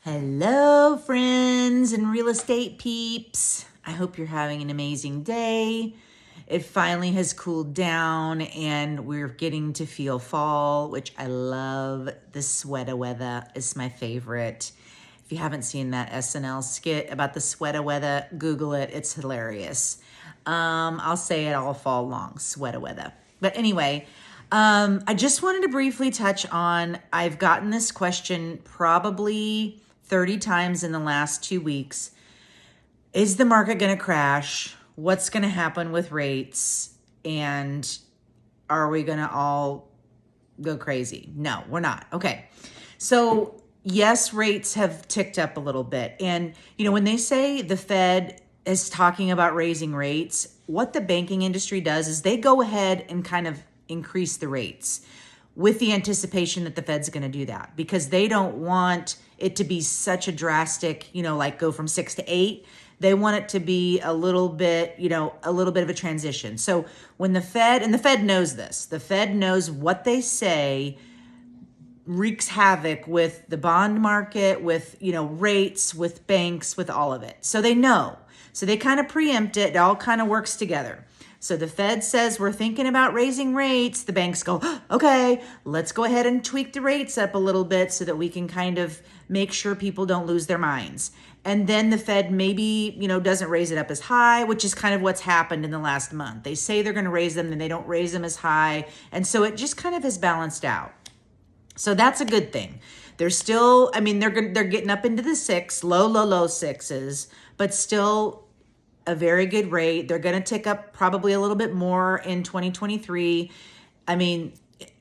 Hello, friends and real estate peeps. I hope you're having an amazing day. It finally has cooled down and we're getting to feel fall, which I love. The Sweatta Weatha is my favorite. If you haven't seen that SNL skit about the Sweatta Weatha, Google it. It's hilarious. I'll say it all fall long, Sweatta Weatha. But anyway, I just wanted to briefly touch on, I've gotten this question probably 30 times in the last 2 weeks. Is the market going to crash? What's going to happen with rates? And are we going to all go crazy? No, we're not. Okay. So yes, rates have ticked up a little bit. And, when they say the Fed is talking about raising rates, what the banking industry does is they go ahead and kind of increase the rates with the anticipation that the Fed's going to do that because they don't want it to be such a drastic, like go from 6 to 8. They want it to be a little bit of a transition. So when the Fed knows this, the Fed knows what they say wreaks havoc with the bond market, with, rates, with banks, with all of it. So they know. So they kind of preempt it. It all kind of works together. So the Fed says we're thinking about raising rates. The banks go, okay, let's go ahead and tweak the rates up a little bit so that we can kind of make sure people don't lose their minds. And then the Fed maybe, doesn't raise it up as high, which is kind of what's happened in the last month. They say they're going to raise them, then they don't raise them as high. And so it just kind of has balanced out. So that's a good thing. They're still, they're getting up into the low sixes, but still a very good rate. They're going to tick up probably a little bit more in 2023.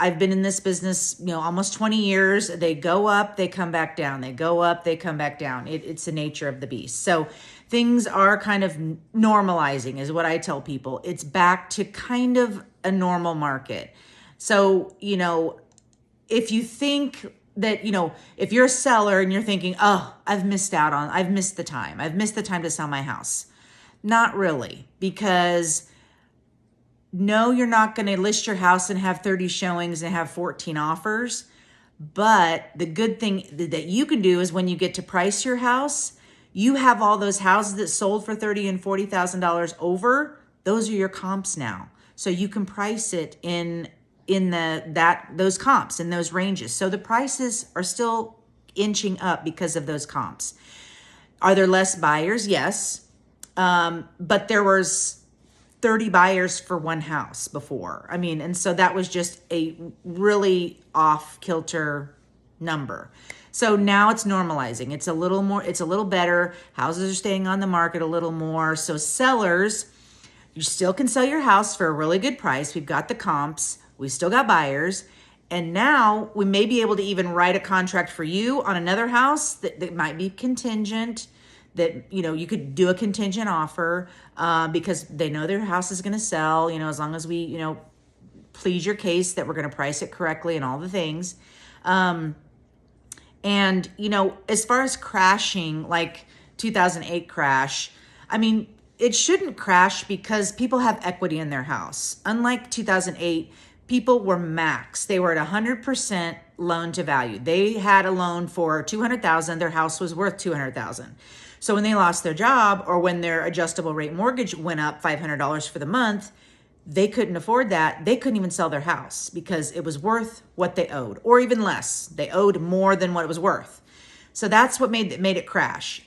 I've been in this business, almost 20 years. They go up, they come back down. They go up, they come back down. It's the nature of the beast. So things are kind of normalizing is what I tell people. It's back to kind of a normal market. So, if you think that, if you're a seller and you're thinking, I've missed the time. I've missed the time to sell my house. Not really, because no, you're not going to list your house and have 30 showings and have 14 offers. But the good thing that you can do is when you get to price your house, you have all those houses that sold for $30,000 and $40,000 over. Those are your comps now. So you can price it in those comps in those ranges. So the prices are still inching up because of those comps. Are there less buyers? Yes. But there was 30 buyers for one house before. And so that was just a really off kilter number. So now it's normalizing. It's a little better. Houses are staying on the market a little more. So sellers, you still can sell your house for a really good price. We've got the comps. We still got buyers. And now we may be able to even write a contract for you on another house that might be contingent, that, you could do a contingent offer because they know their house is going to sell, as long as we, please your case that we're going to price it correctly and all the things. And, as far as crashing, like 2008 crash, it shouldn't crash because people have equity in their house. Unlike 2008, people were max. They were at 100% loan to value. They had a loan for $200,000. Their house was worth $200,000. So when they lost their job or when their adjustable rate mortgage went up $500 for the month, they couldn't afford that. They couldn't even sell their house because it was worth what they owed, or even less. They owed more than what it was worth. So that's what made it crash.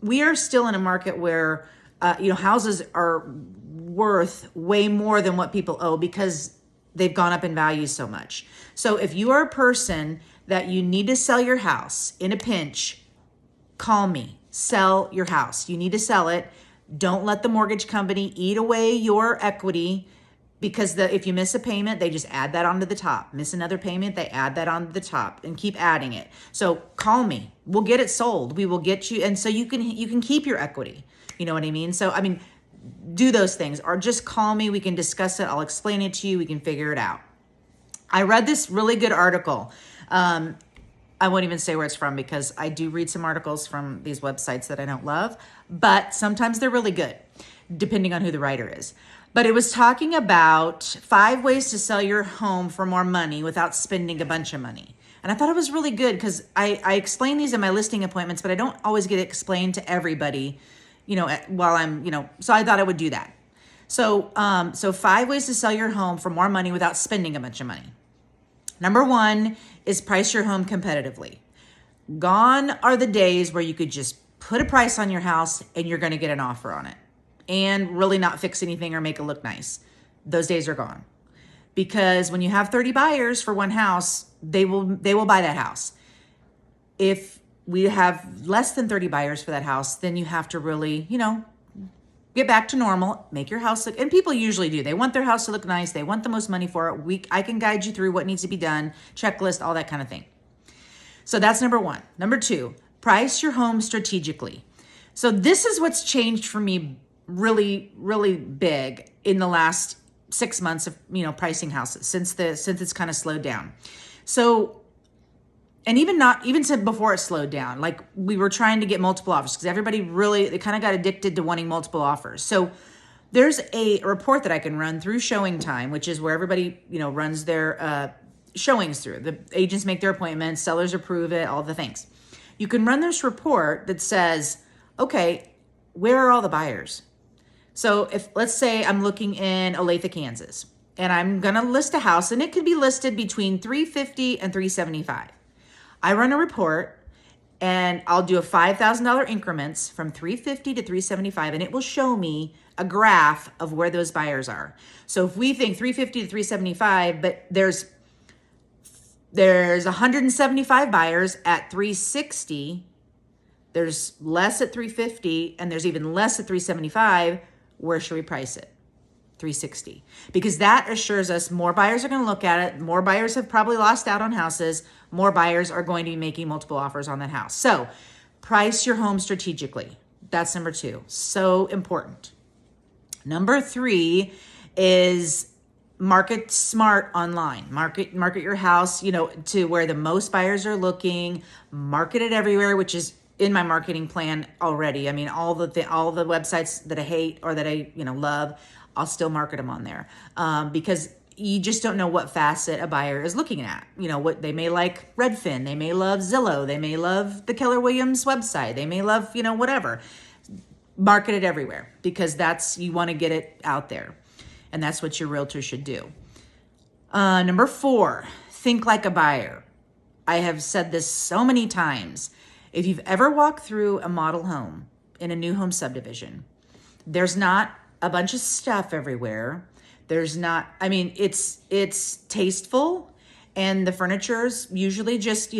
We are still in a market where houses are worth way more than what people owe because they've gone up in value so much. So if you are a person that you need to sell your house in a pinch, call me. Sell your house. You need to sell it. Don't let the mortgage company eat away your equity because if you miss a payment, they just add that onto the top. Miss another payment, they add that onto the top and keep adding it. So call me. We'll get it sold. We will get you. And so you can keep your equity. You know what I mean? So, do those things or just call me. We can discuss it. I'll explain it to you. We can figure it out. I read this really good article. I won't even say where it's from because I do read some articles from these websites that I don't love, but sometimes they're really good, depending on who the writer is. But it was talking about 5 ways to sell your home for more money without spending a bunch of money. And I thought it was really good because I explain these in my listing appointments, but I don't always get it explained to everybody, while I'm, so I thought I would do that. So, 5 ways to sell your home for more money without spending a bunch of money. Number 1 is price your home competitively. Gone are the days where you could just put a price on your house and you're going to get an offer on it and really not fix anything or make it look nice. Those days are gone. Because when you have 30 buyers for one house, they will buy that house. If we have less than 30 buyers for that house, then you have to really, get back to normal, make your house look, and people usually do. They want their house to look nice. They want the most money for it. I can guide you through what needs to be done, checklist, all that kind of thing. So that's number 1. Number 2, price your home strategically. So this is what's changed for me really, really big in the last 6 months of, pricing houses since it's kind of slowed down. So, and even said before it slowed down, like we were trying to get multiple offers because everybody they kind of got addicted to wanting multiple offers. So there's a report that I can run through Showing Time, which is where everybody, runs their showings through. The agents make their appointments, sellers approve it, all the things. You can run this report that says, okay, where are all the buyers? So if, let's say I'm looking in Olathe, Kansas, and I'm going to list a house, and it could be listed between $350 and $375. I run a report, and I'll do a $5,000 increments from $350 to $375, and it will show me a graph of where those buyers are. So if we think $350 to $375, but there's 175 buyers at $360, there's less at $350, and there's even less at $375, where should we price it? $360. Because that assures us more buyers are going to look at it. More buyers have probably lost out on houses. More buyers are going to be making multiple offers on that house. So price your home strategically. That's number 2. So important. Number 3 is market smart online. Market your house, to where the most buyers are looking. Market it everywhere, which is in my marketing plan already. I mean, all the websites that I hate or that I love, I'll still market them on there, because you just don't know what facet a buyer is looking at. What they may like Redfin, they may love Zillow, they may love the Keller Williams website, they may love whatever. Market it everywhere because you want to get it out there, and that's what your realtor should do. Number 4, think like a buyer. I have said this so many times. If you've ever walked through a model home in a new home subdivision, there's not a bunch of stuff everywhere. There's not, it's tasteful, and the furniture's usually just,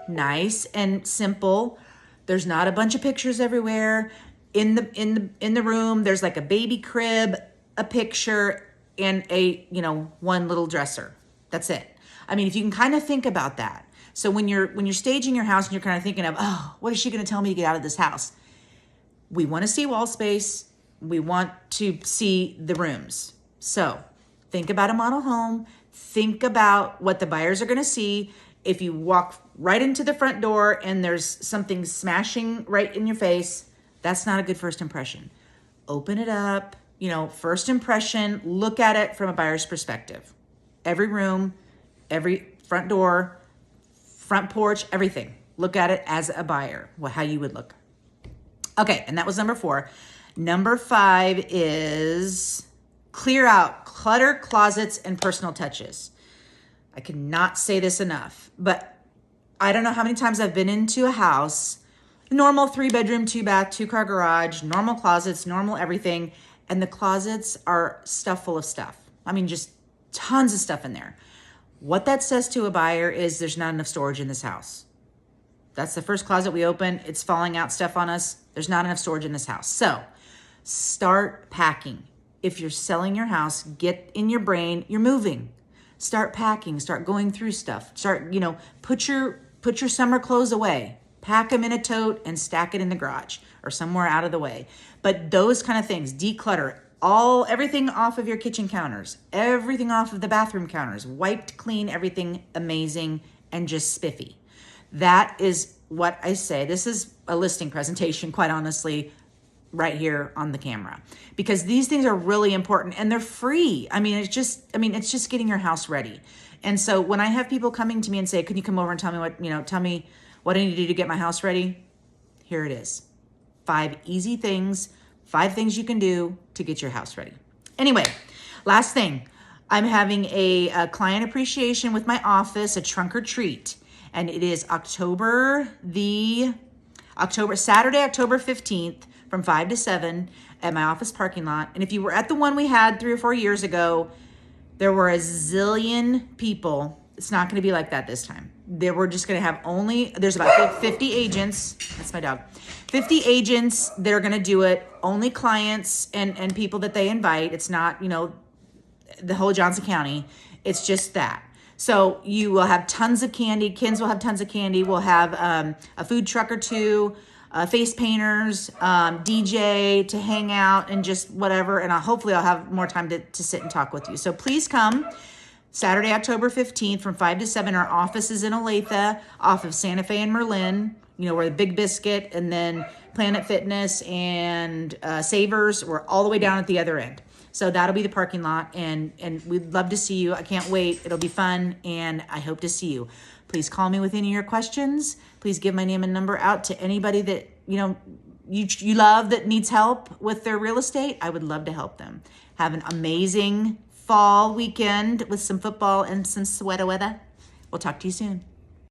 nice and simple. There's not a bunch of pictures everywhere. In the room, there's like a baby crib, a picture, and a, one little dresser. That's it. If you can kind of think about that. So when you're staging your house and you're kind of thinking of, oh, what is she going to tell me to get out of this house? We want to see wall space. We want to see the rooms. So think about a model home. Think about what the buyers are going to see. If you walk right into the front door and there's something smashing right in your face, that's not a good first impression. Open it up. First impression, look at it from a buyer's perspective. Every room, every front door, front porch, everything. Look at it as a buyer, how you would look. Okay, and that was number 4. Number 5 is clear out clutter, closets, and personal touches. I cannot say this enough, but I don't know how many times I've been into a house, normal 3-bedroom, 2-bath, 2-car garage, normal closets, normal everything, and the closets are stuff full of stuff. Just tons of stuff in there. What that says to a buyer is there's not enough storage in this house. That's the first closet we open. It's falling out stuff on us. There's not enough storage in this house. So start packing. If you're selling your house, get in your brain, you're moving. Start packing, start going through stuff. Start, put your summer clothes away. Pack them in a tote and stack it in the garage or somewhere out of the way. But those kind of things, declutter. Everything off of your kitchen counters, everything off of the bathroom counters, wiped clean, everything amazing and just spiffy. That is what I say. This is a listing presentation, quite honestly. right here on the camera, because these things are really important and they're free. It's just getting your house ready. And so when I have people coming to me and say, can you come over and tell me what I need to do to get my house ready? Here it is. 5 easy things, 5 things you can do to get your house ready. Anyway, last thing, I'm having a client appreciation with my office, a trunk or treat. And it is Saturday, October 15th from 5 to 7 at my office parking lot. And if you were at the one we had 3 or 4 years ago, there were a zillion people. It's not going to be like that this time. We're just going to have there's about 50 agents. That's my dog. 50 agents that are going to do it. Only clients and people that they invite. It's not, the whole Johnson County. It's just that. So you will have tons of candy. Kids will have tons of candy. We'll have a food truck or 2, face painters, DJ to hang out and just whatever. And hopefully I'll have more time to sit and talk with you. So please come Saturday, October 15th from 5 to 7. Our office is in Olathe off of Santa Fe and Merlin, where the Big Biscuit and then Planet Fitness and Savers, we're all the way down at the other end. So that'll be the parking lot, and we'd love to see you. I can't wait. It'll be fun, and I hope to see you. Please call me with any of your questions. Please give my name and number out to anybody that you love that needs help with their real estate. I would love to help them. Have an amazing fall weekend with some football and some Sweatta Weatha. We'll talk to you soon.